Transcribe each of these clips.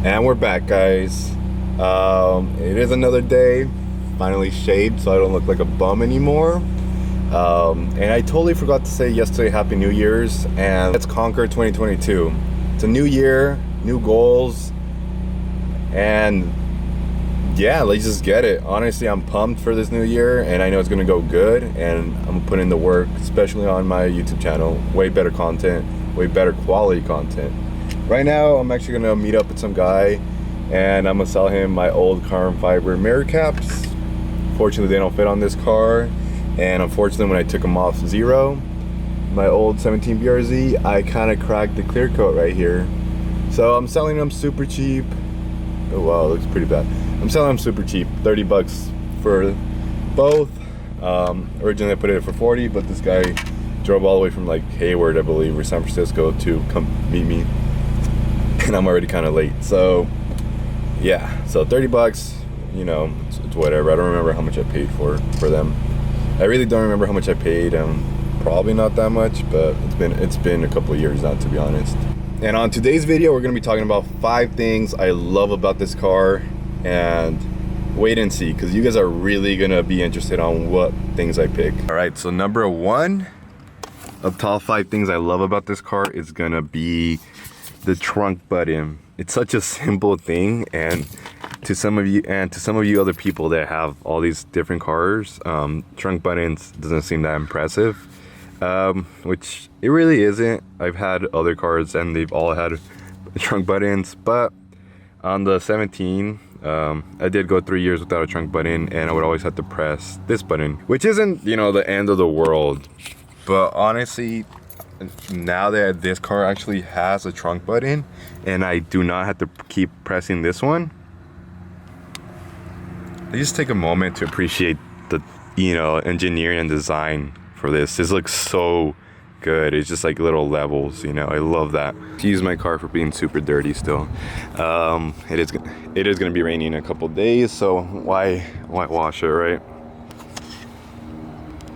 And we're back, guys. It is another day. Finally shaved so I don't look like a bum anymore. And I totally forgot to say yesterday Happy New Year's, and let's conquer 2022. It's a new year, new goals, and yeah, let's just get it. Honestly, I'm pumped for this new year, and I know it's gonna go good, and I'm gonna put in the work, especially on my YouTube channel. Way better content, way better quality content. Right now, I'm actually gonna meet up with some guy, and I'm gonna sell him my old carbon fiber mirror caps. Fortunately, they don't fit on this car, and unfortunately, when I took them off zero, my old 17 BRZ, I kind of cracked the clear coat right here. So I'm selling them super cheap. Oh wow, it looks pretty bad. I'm selling them super cheap, 30 bucks for both. Originally I put it for 40, but this guy drove all the way from like Hayward, I believe, or San Francisco to come meet me. And I'm already kind of late. So yeah, so 30 bucks, you know, it's whatever. I don't remember how much I paid for them. I really don't remember how much I paid. Probably not that much, but it's been a couple of years now, to be honest. And on today's video, we're gonna be talking about 5 things I love about this car, and wait and see, because you guys are really gonna be interested on what things I pick. All right, so number 1 of top 5 things I love about this car is gonna be the trunk button. It's such a simple thing, and to some of you other people that have all these different cars, trunk buttons doesn't seem that impressive, which it really isn't. I've had other cars and they've all had trunk buttons, but on the 17, I did go 3 years without a trunk button, and I would always have to press this button, which isn't, you know, the end of the world. But honestly, now that this car actually has a trunk button and I do not have to keep pressing this one, I just take a moment to appreciate the, you know, engineering and design for this. This looks so good. It's just like little levels, you know. I love that. Excuse my car for being super dirty still. It is gonna be raining in a couple days, so why wash it, right?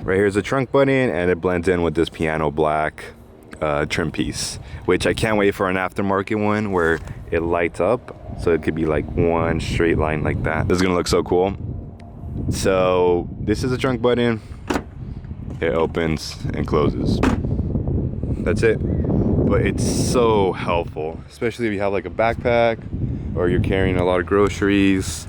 Right here's the trunk button, and it blends in with this piano black trim piece, which I can't wait for an aftermarket one where it lights up, so it could be like one straight line like that. This is gonna look so cool. So this is a trunk button. It opens and closes. That's it. But it's so helpful, especially if you have like a backpack or you're carrying a lot of groceries.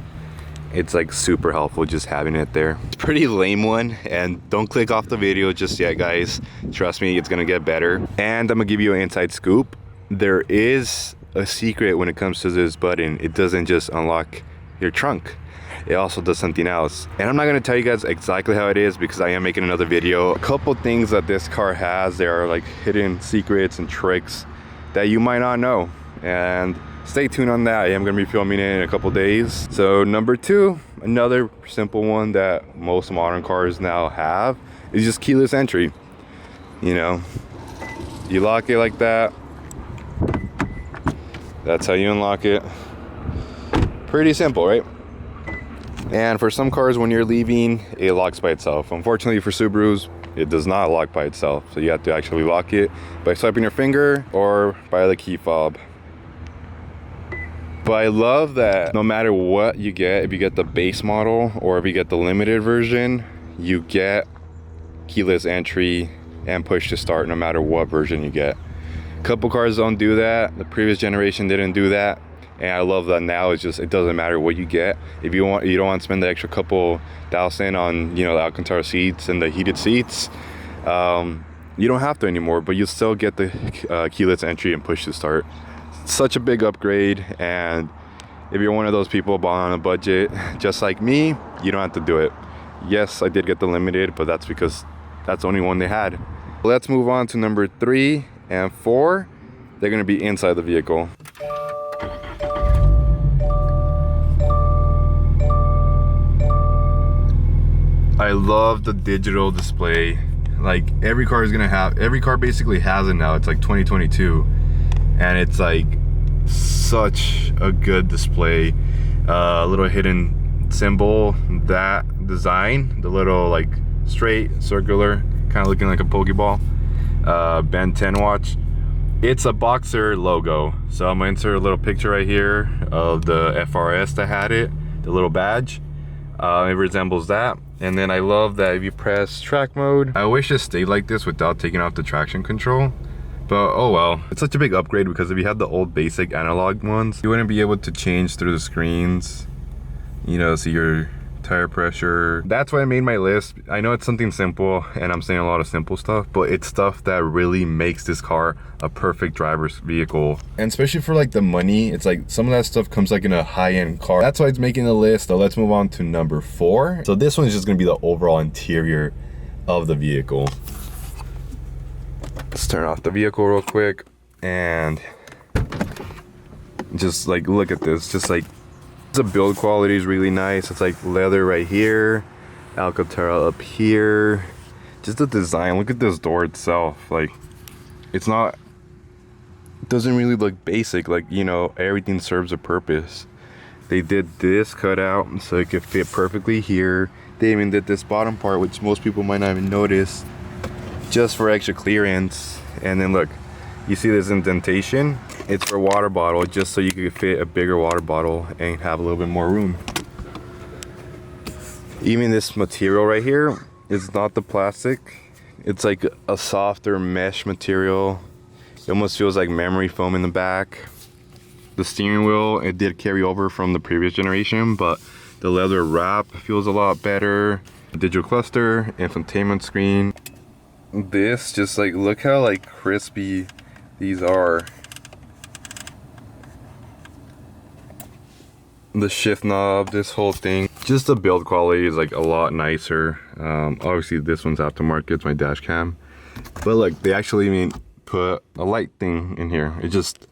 It's like super helpful just having it there. It's a pretty lame one, and don't click off the video just yet, guys. Trust me, it's gonna get better. And I'm gonna give you an inside scoop. There is a secret when it comes to this button. It doesn't just unlock your trunk. It also does something else. And I'm not gonna tell you guys exactly how it is because I am making another video. A couple things that this car has, there are like hidden secrets and tricks that you might not know. And stay tuned on that. I am gonna be filming it in a couple days. So number 2, another simple one that most modern cars now have, is just keyless entry. You know, you lock it like that. That's how you unlock it. Pretty simple, right? And for some cars, when you're leaving, it locks by itself. Unfortunately for Subarus, it does not lock by itself. So you have to actually lock it by swiping your finger or by the key fob. But I love that no matter what you get, if you get the base model or if you get the limited version, you get keyless entry and push to start no matter what version you get. A couple cars don't do that. The previous generation didn't do that. And I love that now. It's just, it doesn't matter what you get. If you don't want to spend the extra couple thousand on, you know, the Alcantara seats and the heated seats, you don't have to anymore, but you still get the keyless entry and push to start. Such a big upgrade, and if you're one of those people on a budget just like me, you don't have to do it. Yes, I did get the limited, but that's because that's the only one they had. Let's move on to number 3 and 4. They're going to be inside the vehicle. I love the digital display. Like every car basically has it now. It's like 2022, and it's like such a good display. A little hidden symbol, that design, the little like straight circular, kind of looking like a Pokeball, Ben 10 watch. It's a Boxer logo. So I'm gonna insert a little picture right here of the FRS that had it, the little badge. It resembles that. And then I love that if you press track mode, I wish it stayed like this without taking off the traction control. But oh well, it's such a big upgrade because if you had the old basic analog ones, you wouldn't be able to change through the screens, you know, see your tire pressure. That's why I made my list. I know it's something simple and I'm saying a lot of simple stuff, but it's stuff that really makes this car a perfect driver's vehicle. And especially for like the money, it's like some of that stuff comes like in a high-end car. That's why it's making the list. So let's move on to number 4. So this one is just gonna be the overall interior of the vehicle. Let's turn off the vehicle real quick and just like look at this. Just like the build quality is really nice. It's like leather right here, Alcantara up here. Just the design. Look at this door itself. Like it's not, it doesn't really look basic. Like, you know, everything serves a purpose. They did this cutout so it could fit perfectly here. They even did this bottom part, which most people might not even notice, just for extra clearance. And then look, you see this indentation? It's for water bottle, just so you could fit a bigger water bottle and have a little bit more room. Even this material right here is not the plastic. It's like a softer mesh material. It almost feels like memory foam in the back. The steering wheel, it did carry over from the previous generation, but the leather wrap feels a lot better. Digital cluster, infotainment screen. This, just like, look how like crispy these are. The shift knob, this whole thing, just the build quality is like a lot nicer. Obviously this one's aftermarket, it's my dash cam, but look, they actually even put a light thing in here. It just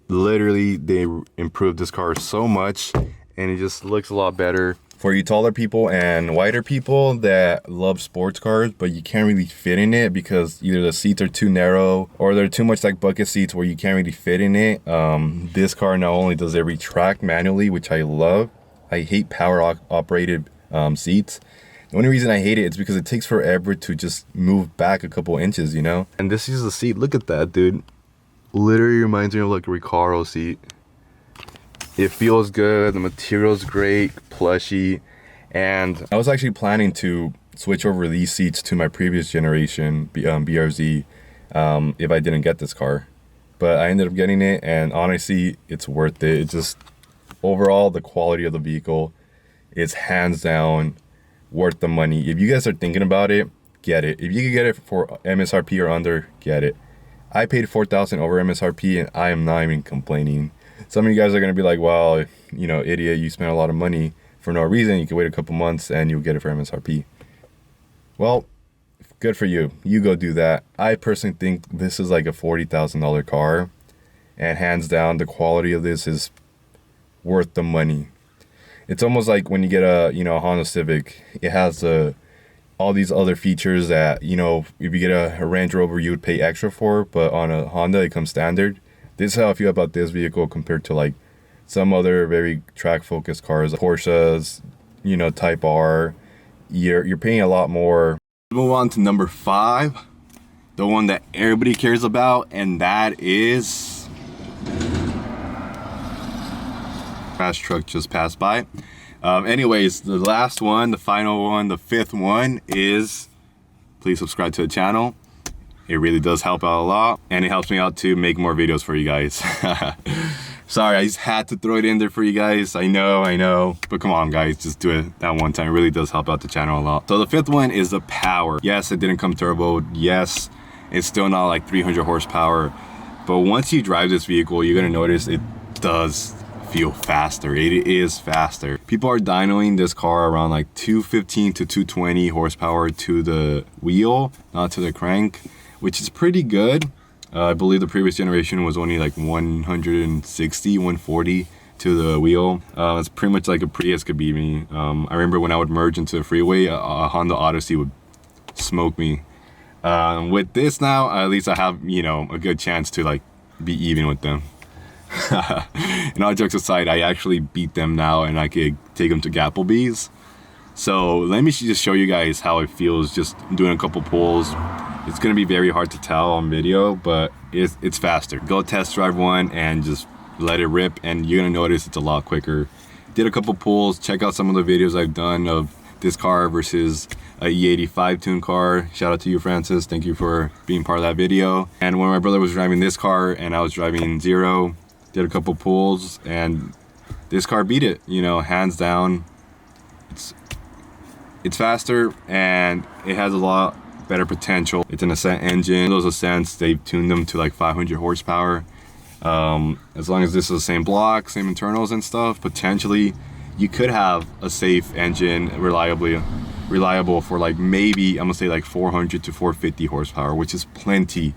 literally, they improved this car so much and it just looks a lot better. For you taller people and wider people that love sports cars, but you can't really fit in it because either the seats are too narrow or they're too much like bucket seats where you can't really fit in it. This car not only does it retract manually, which I love. I hate power operated seats. The only reason I hate it is because it takes forever to just move back a couple inches, you know? And this is the seat. Look at that, dude. Literally reminds me of like a Recaro seat. It feels good, the material's great, plushy, and I was actually planning to switch over these seats to my previous generation BRZ if I didn't get this car. But I ended up getting it, and honestly, it's worth it. It's just, overall, the quality of the vehicle is hands down worth the money. If you guys are thinking about it, get it. If you can get it for MSRP or under, get it. I paid $4,000 over MSRP, and I am not even complaining. Some of you guys are going to be like, well, you know, idiot, you spent a lot of money for no reason. You can wait a couple months and you'll get it for MSRP. Well, good for you. You go do that. I personally think this is like a $40,000 car. And hands down, the quality of this is worth the money. It's almost like when you get a, you know, a Honda Civic. It has all these other features that, you know, if you get a Range Rover, you would pay extra for. But on a Honda, it comes standard. This is how I feel about this vehicle compared to like some other very track focused cars, Porsches, you know, Type R. You're paying a lot more. Move on to number 5, the one that everybody cares about, and that is crash truck just passed by. Anyways, the last one, the final one, the 5th one is, please subscribe to the channel. It really does help out a lot, and it helps me out to make more videos for you guys. Sorry, I just had to throw it in there for you guys. I know, but come on guys, just do it that one time. It really does help out the channel a lot. So the 5th one is the power. Yes, it didn't come turbo. Yes, it's still not like 300 horsepower, but once you drive this vehicle, you're gonna notice it does feel faster. It is faster. People are dynoing this car around like 215 to 220 horsepower to the wheel, not to the crank, which is pretty good. I believe the previous generation was only like 160, 140 to the wheel. It's pretty much like a Prius could be me. I remember when I would merge into the freeway, a Honda Odyssey would smoke me. With this now, at least I have, you know, a good chance to like be even with them. And all jokes aside, I actually beat them now and I could take them to Gapplebee's. So let me just show you guys how it feels just doing a couple pulls. It's gonna be very hard to tell on video, but it's faster. Go test drive one and just let it rip, and you're gonna notice it's a lot quicker. Did a couple pulls. Check out some of the videos I've done of this car versus a E85 tune car. Shout out to you, Francis. Thank you for being part of that video. And when my brother was driving this car and I was driving Zero, did a couple pulls, and this car beat it, you know, hands down. It's faster and it has a lot better potential. It's an Ascent engine. Those Ascents, they've tuned them to like 500 horsepower. As long as this is the same block, same internals and stuff, potentially you could have a safe engine reliable for like maybe, I'm gonna say like 400 to 450 horsepower, which is plenty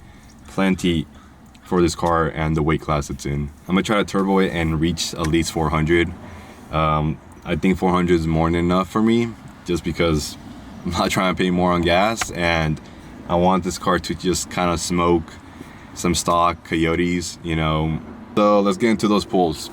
for this car and the weight class it's in. I'm gonna try to turbo it and reach at least 400. I think 400 is more than enough for me, just because I'm not trying to pay more on gas, and I want this car to just kind of smoke some stock coyotes, you know. So let's get into those pulls.